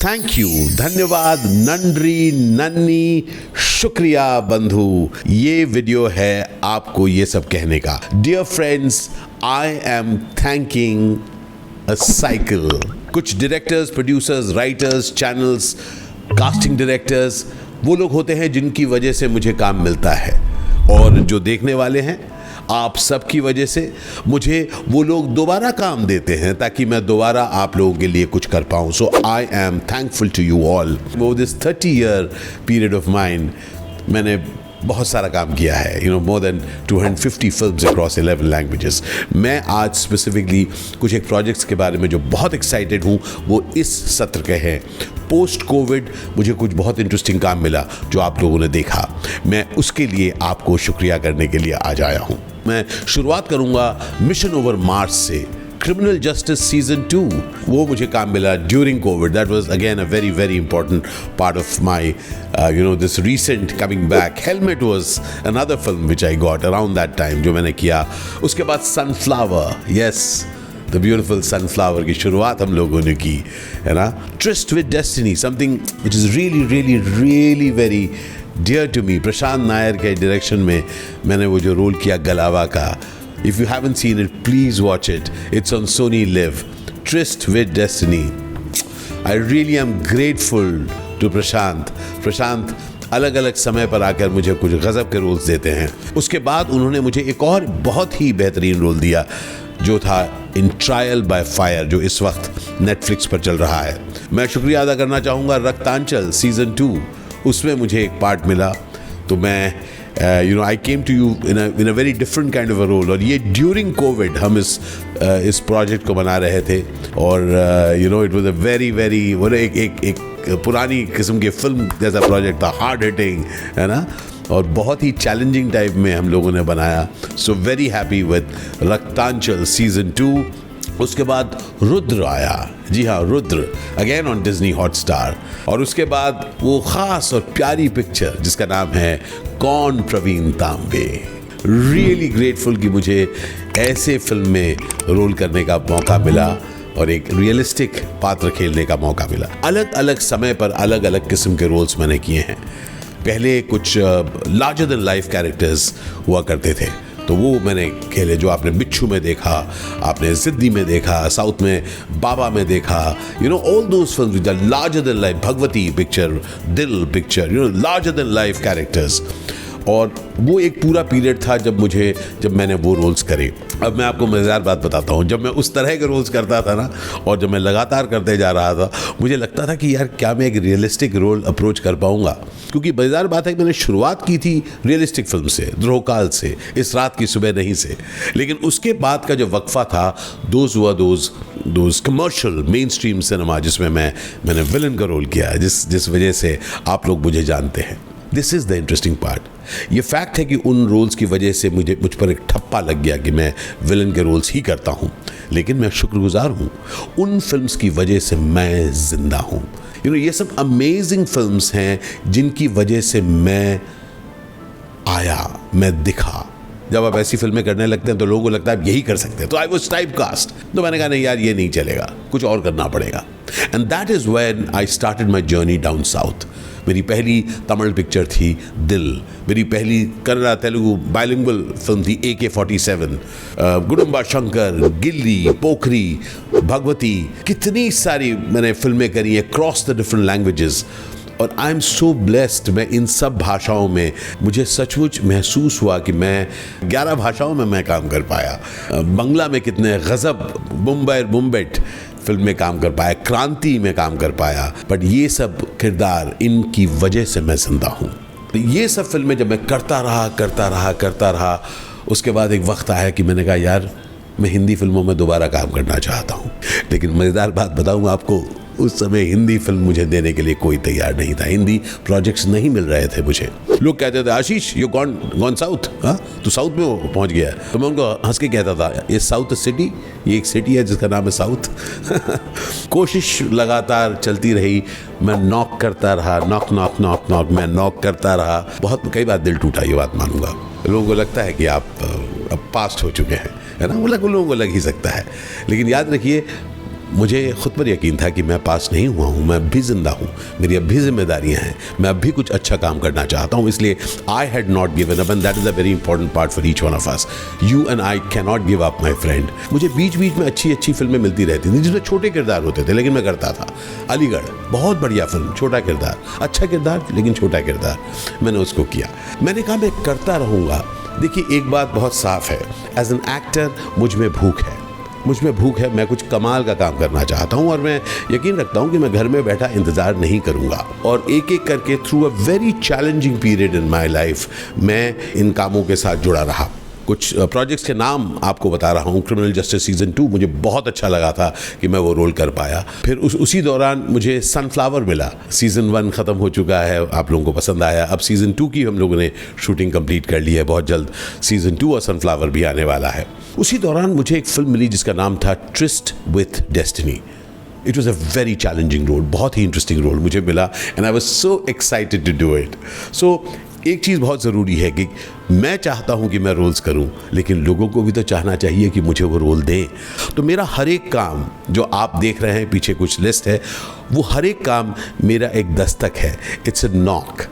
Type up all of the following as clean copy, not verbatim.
Thank you, धन्यवाद, नंद्री, नन्नी, शुक्रिया बंधु। ये वीडियो है आपको ये सब कहने का। Dear friends, I am thanking a cycle. कुछ directors, producers, writers, channels, casting directors, वो लोग होते हैं जिनकी वजह से मुझे काम मिलता है, और जो देखने वाले हैं आप सबकी वजह से मुझे वो लोग दोबारा काम देते हैं ताकि मैं दोबारा आप लोगों के लिए कुछ कर पाऊँ। So I am thankful to you all. वो this 30-year period of mind मैंने बहुत सारा काम किया है, more than 250 films across 11 languages. मैं आज स्पेसिफिकली कुछ एक प्रोजेक्ट्स के बारे में जो बहुत एक्साइटेड हूँ वो इस सत्र के हैं। पोस्ट कोविड मुझे कुछ बहुत इंटरेस्टिंग काम मिला जो आप लोगों ने देखा, मैं उसके लिए आपको शुक्रिया करने के लिए आज आया हूँ। मैं शुरुआत करूँगा मिशन ओवर मार्स से। क्रिमिनल जस्टिस सीजन 2, वो मुझे काम मिला during Covid. That was again a very very important part of my this recent coming back. Helmet was another film which I got around that time, जो मैंने किया। उसके बाद sunflower, yes, the beautiful sunflower की शुरुआत हम लोगों ने की, है ना। Tourist with destiny, something which is really really really very dear to me. Prashant Nair के डायरेक्शन में मैंने वो जो रोल किया गलावा का, if you haven't seen it, please watch it. It's on Sony Live. Tryst with Destiny. I really am grateful to प्रशांत अलग अलग समय पर आकर मुझे कुछ गजब के रोल्स देते हैं। उसके बाद उन्होंने मुझे एक और बहुत ही बेहतरीन रोल दिया जो था इन ट्रायल बाय फायर, जो इस वक्त नेटफ्लिक्स पर चल रहा है। मैं शुक्रिया अदा करना चाहूँगा रक्तांचल सीजन 2, उसमें मुझे एक पार्ट मिला, तो मैं I came to you in a very different kind of a role। और ये during COVID हम इस प्रोजेक्ट को बना रहे थे, और it was a very very वो एक पुरानी किस्म की फिल्म जैसा प्रोजेक्ट था, हार्ड हिटिंग, है ना, और बहुत ही चैलेंजिंग टाइप में हम लोगों ने बनाया। So very happy with Raktanchal season 2। उसके बाद रुद्र आया, जी हाँ, Rudra again on Disney Hotstar. और उसके बाद वो ख़ास और प्यारी पिक्चर जिसका नाम है कौन प्रवीण तांबे। रियली ग्रेटफुल कि मुझे ऐसे फिल्म में रोल करने का मौका मिला और एक रियलिस्टिक पात्र खेलने का मौका मिला। अलग अलग समय पर अलग अलग किस्म के रोल्स मैंने किए हैं। पहले कुछ लार्जर देन लाइफ कैरेक्टर्स हुआ करते थे, तो वो मैंने खेले, जो आपने बिच्छू में देखा, आपने जिद्दी में देखा, साउथ में बाबा में देखा, all those films which are larger than life, Bhagavati picture, Dil picture, larger than life characters. और वो एक पूरा पीरियड था जब मैंने वो रोल्स करे। अब मैं आपको मज़ेदार बात बताता हूँ, जब मैं उस तरह के रोल्स करता था ना, और जब मैं लगातार करते जा रहा था, मुझे लगता था कि यार क्या मैं एक रियलिस्टिक रोल अप्रोच कर पाऊँगा। क्योंकि मज़ेदार बात है कि मैंने शुरुआत की थी रियलिस्टिक फिल्म से, द्रोहकाल से, इस रात की सुबह नहीं से, लेकिन उसके बाद का जो वक्फा था, those commercial main stream cinema, जिसमें मैंने विलन का रोल किया, जिस वजह से आप लोग मुझे जानते हैं। This is the interesting part. ये फैक्ट है कि उन रोल्स की वजह से मुझ पर एक ठप्पा लग गया कि मैं विलन के रोल्स ही करता हूँ, लेकिन मैं शुक्रगुजार हूँ, उन फिल्म्स की वजह से मैं ज़िंदा हूँ। ये सब अमेजिंग फिल्म्स हैं जिनकी वजह से मैं आया, मैं दिखा। जब आप ऐसी फिल्में करने लगते हैं तो लोगों को लगता है आप यही कर सकते हैं, तो आई वाज टाइप कास्ट। तो मैंने कहा नहीं यार, ये नहीं चलेगा, कुछ और करना पड़ेगा। And that is when I started my journey down south. मेरी पहली तमिल पिक्चर थी दिल, मेरी पहली कन्नड़ा तेलुगु बाइलिंगुअल फिल्म थी AK-47, गुडुम्बा शंकर, गिल्ली, पोखरी, भगवती, कितनी सारी मैंने फिल्में करी हैं क्रॉस द डिफरेंट लैंग्वेजेस। और आई एम सो ब्लेस्ड, मैं इन सब भाषाओं में, मुझे सचमुच महसूस हुआ कि मैं 11 भाषाओं में मैं काम कर पाया। बंगला में कितने गज़ब, मुंबई फिल्म में काम कर पाया, क्रांति में काम कर पाया, बट ये सब किरदार, इनकी वजह से मैं जिंदा हूँ। तो ये सब फिल्में जब मैं करता रहा, उसके बाद एक वक्त आया कि मैंने कहा यार मैं हिंदी फिल्मों में दोबारा काम करना चाहता हूँ। लेकिन मज़ेदार बात बताऊँ आपको, उस समय हिंदी फिल्म मुझे देने के लिए कोई तैयार नहीं था, हिंदी प्रोजेक्ट्स नहीं मिल रहे थे मुझे। लोग कहते थे आशीष यू गॉन साउथ, हाँ तो साउथ में पहुंच गया। तो मैं उनको हंस के कहता था ये साउथ सिटी, ये एक सिटी है जिसका नाम है साउथ। कोशिश लगातार चलती रही, मैं नॉक करता रहा, नॉक मैं नॉक करता रहा। बहुत कई बार दिल टूटा, ये बात मानूंगा। लोगों को लगता है कि आप अब पास्ट हो चुके हैं, है ना, वो लोगों को लग ही सकता है। लेकिन याद रखिए मुझे खुद पर यकीन था कि मैं पास नहीं हुआ हूँ, मैं अब भी ज़िंदा हूँ, मेरी अब भी जिम्मेदारियाँ हैं, मैं अब भी कुछ अच्छा काम करना चाहता हूँ, इसलिए I had not given up and that is a very important part for each one of us. You and I can not give up my friend. मुझे बीच बीच में अच्छी अच्छी फिल्में मिलती रहती थी जिसमें छोटे किरदार होते थे, लेकिन मैं करता था। अलीगढ़, बहुत बढ़िया फिल्म, छोटा किरदार, अच्छा किरदार लेकिन छोटा किरदार, मैंने उसको किया। मैंने कहा मैं करता रहूँगा। देखिए एक बात बहुत साफ है, एज एन एक्टर मुझ में भूख है, मैं कुछ कमाल का काम करना चाहता हूं और मैं यकीन रखता हूं कि मैं घर में बैठा इंतज़ार नहीं करूंगा। और एक एक करके through a very challenging period in my life मैं इन कामों के साथ जुड़ा रहा। कुछ प्रोजेक्ट्स के नाम आपको बता रहा हूँ। क्रिमिनल जस्टिस सीज़न 2 मुझे बहुत अच्छा लगा था कि मैं वो रोल कर पाया। फिर उसी दौरान मुझे सनफ्लावर मिला। सीज़न 1 ख़त्म हो चुका है, आप लोगों को पसंद आया। अब सीज़न 2 की हम लोगों ने शूटिंग कंप्लीट कर ली है, बहुत जल्द सीज़न 2 और सनफ्लावर भी आने वाला है। उसी दौरान मुझे एक फिल्म मिली जिसका नाम था tryst with destiny. It was a very challenging role, बहुत ही इंटरेस्टिंग रोल मुझे मिला and I was so excited to do it. So एक चीज़ बहुत ज़रूरी है कि मैं चाहता हूं कि मैं रोल्स करूं, लेकिन लोगों को भी तो चाहना चाहिए कि मुझे वो रोल दें। तो मेरा हर एक काम जो आप देख रहे हैं, पीछे कुछ लिस्ट है, वो हर एक काम मेरा एक दस्तक है। It's a knock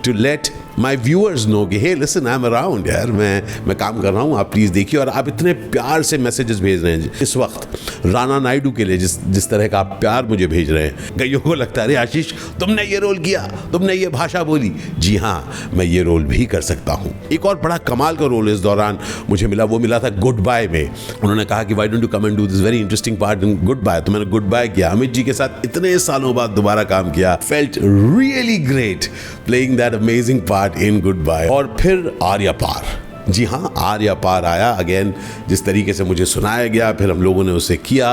to let my viewers know कि hey listen I am around यार, मैं काम कर रहा हूँ, आप प्लीज़ देखिए। और आप इतने प्यार से मैसेजेस भेज रहे हैं इस वक्त राणा नायडू के लिए, जिस तरह का आप प्यार मुझे भेज रहे हैं। कईयों को लगता है अरे आशीष तुमने ये रोल किया, तुमने ये भाषा बोली। जी हाँ, मैं ये रोल भी कर सकता हूँ। एक और बड़ा कमाल का रोल इस दौरान मुझे मिला, वो मिला था गुड बाय में। उन्होंने कहा कि why don't you come and do this very interesting part in Goodbye. तो मैंने गुड बाय किया, अमित जी के साथ इतने सालों बाद दोबारा काम किया। Felt really great playing that amazing part in Goodbye. और फिर आर्या पार, जी हाँ आर्या पार आया अगेन, जिस तरीके से मुझे सुनाया गया, फिर हम लोगों ने उसे किया।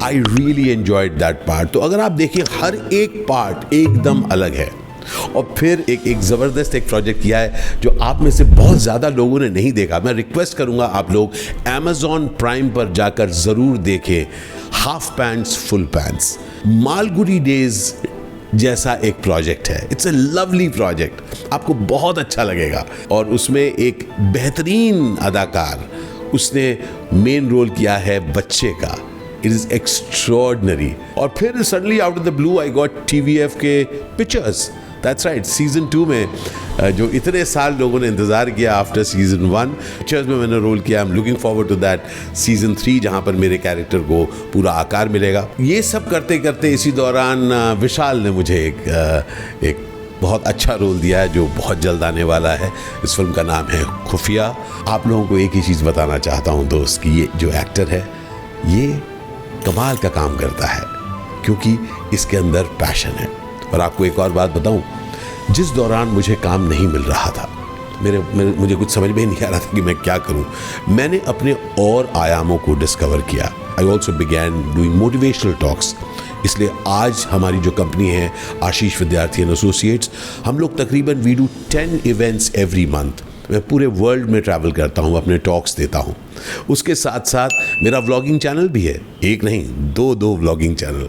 I really enjoyed that part. तो अगर आप देखिए हर एक पार्ट एकदम अलग है। और फिर एक ज़बरदस्त एक प्रोजेक्ट किया है जो आप में से बहुत ज़्यादा लोगों ने नहीं देखा। मैं रिक्वेस्ट करूँगा आप लोग Amazon प्राइम पर जाकर ज़रूर देखें, half pants full pants. Malgudi days जैसा एक प्रोजेक्ट है। इट्स अ लवली प्रोजेक्ट, आपको बहुत अच्छा लगेगा। और उसमें एक बेहतरीन अदाकार, उसने मेन रोल किया है बच्चे का। It is extraordinary. और फिर suddenly out of the blue I got TVF के पिक्चर्स। दैट्स राइट, सीज़न 2 में जो इतने साल लोगों ने इंतज़ार किया आफ्टर सीज़न 1, पिक्चर्स में मैंने रोल किया। I am looking forward to that season 3 जहाँ पर मेरे कैरेक्टर को पूरा आकार मिलेगा। ये सब करते करते इसी दौरान विशाल ने मुझे एक बहुत अच्छा रोल दिया है जो बहुत जल्द आने वाला है। इस फिल्म का नाम है खुफिया। आप लोगों को एक ही चीज़ बताना चाहता हूँ दोस्त कि ये जो एक्टर है ये कमाल का काम करता है क्योंकि इसके अंदर पैशन है। और आपको एक और बात बताऊं, जिस दौरान मुझे काम नहीं मिल रहा था, मुझे कुछ समझ में नहीं आ रहा था कि मैं क्या करूं, मैंने अपने और आयामों को डिस्कवर किया। I also began doing motivational talks. इसलिए आज हमारी जो कंपनी है आशीष विद्यार्थी एंड एसोसिएट्स, हम लोग तकरीबन we do 10 events every month. मैं पूरे वर्ल्ड में ट्रैवल करता हूँ, अपने टॉक्स देता हूँ। उसके साथ साथ मेरा व्लॉगिंग चैनल भी है, एक नहीं दो व्लॉगिंग चैनल।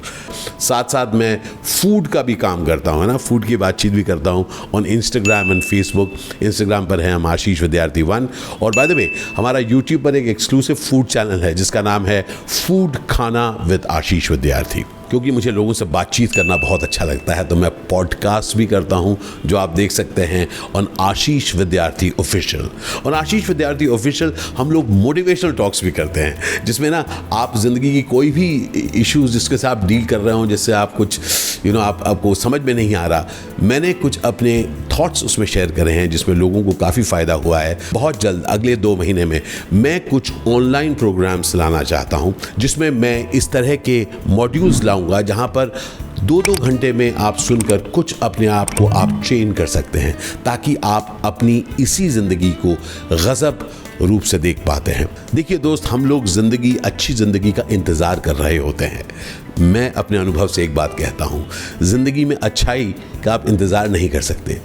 साथ साथ मैं फूड का भी काम करता हूँ, है ना, फूड की बातचीत भी करता हूँ on Instagram and Facebook. Instagram पर है हम आशीष विद्यार्थी 1, और बाय द वे हमारा यूट्यूब पर एक एक्सक्लूसिव फूड चैनल है जिसका नाम है फूड खाना विद आशीष विद्यार्थी। क्योंकि मुझे लोगों से बातचीत करना बहुत अच्छा लगता है तो मैं पॉडकास्ट भी करता हूं जो आप देख सकते हैं ऑन आशीष विद्यार्थी ऑफिशियल। और आशीष विद्यार्थी ऑफिशियल हम लोग मोटिवेशनल टॉक्स भी करते हैं जिसमें ना आप ज़िंदगी की कोई भी इश्यूज जिसके साथ आप डील कर रहे हो, जिससे आप कुछ आपको समझ में नहीं आ रहा, मैंने कुछ अपने थॉट्स उसमें शेयर करे हैं जिसमें लोगों को काफ़ी फ़ायदा हुआ है। बहुत जल्द अगले 2 महीने में मैं कुछ ऑनलाइन प्रोग्राम्स लाना चाहता हूं जिसमें मैं इस तरह के मॉड्यूल्स लाऊंगा जहां पर 2-2 घंटे में आप सुनकर कुछ अपने आप को आप ट्रेन कर सकते हैं ताकि आप अपनी इसी ज़िंदगी को गज़ब रूप से देख पाते हैं। देखिए दोस्त, हम लोग ज़िंदगी, अच्छी ज़िंदगी का इंतज़ार कर रहे होते हैं। मैं अपने अनुभव से एक बात कहता हूँ, ज़िंदगी में अच्छाई का आप इंतज़ार नहीं कर सकते।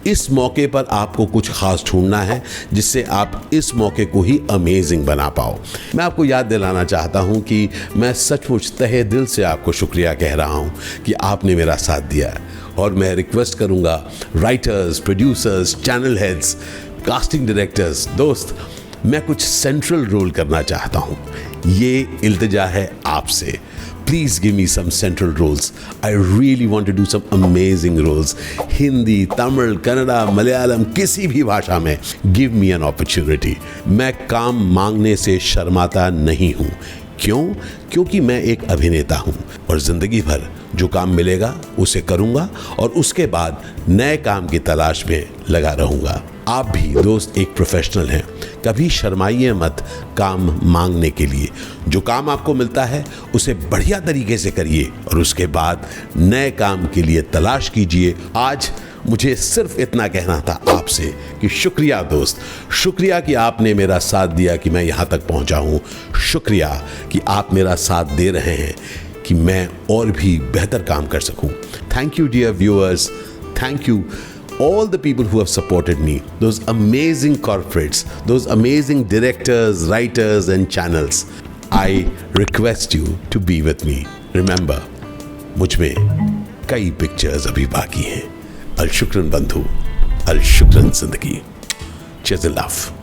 इस मौके पर आपको कुछ ख़ास ढूंढना है जिससे आप इस मौके को ही अमेजिंग बना पाओ। मैं आपको याद दिलाना चाहता हूँ कि मैं सचमुच तहे दिल से आपको शुक्रिया कह रहा हूँ कि आपने मेरा साथ दिया। और मैं रिक्वेस्ट करूँगा writers, producers, channel heads, casting directors, दोस्त, मैं कुछ सेंट्रल रोल करना चाहता हूँ। ये इल्तिजा है आपसे। Please give me some central roles. I really want to do some amazing roles. Hindi, Tamil, Kannada, Malayalam, किसी भी भाषा में give me an opportunity. मैं काम मांगने से शर्माता नहीं हूँ. क्यों? क्योंकि मैं एक अभिनेता हूँ और ज़िंदगी भर जो काम मिलेगा उसे करूँगा और उसके बाद नए काम की तलाश में लगा रहूँगा. आप भी दोस्त एक प्रोफेशनल हैं, कभी शर्माइए मत काम मांगने के लिए. जो काम आपको मिलता है उसे बढ़िया तरीके से करिए और उसके बाद नए काम के लिए तलाश कीजिए. आज मुझे सिर्फ इतना कहना था आपसे कि शुक्रिया दोस्त, शुक्रिया कि आपने मेरा साथ दिया कि मैं यहाँ तक पहुँचा हूँ. शुक्रिया कि आप मेरा साथ दे रहे हैं कि मैं और भी बेहतर काम कर सकूँ. Thank you dear viewers, thank you all the people who have supported me, those amazing corporates, those amazing directors, writers and channels. I request you to be with me. Remember, मुझ में कई पिक्चर्स अभी बाकी हैं. अल शुक्रन बंधु, अल शुक्रन जिंदगी. Cheers and love.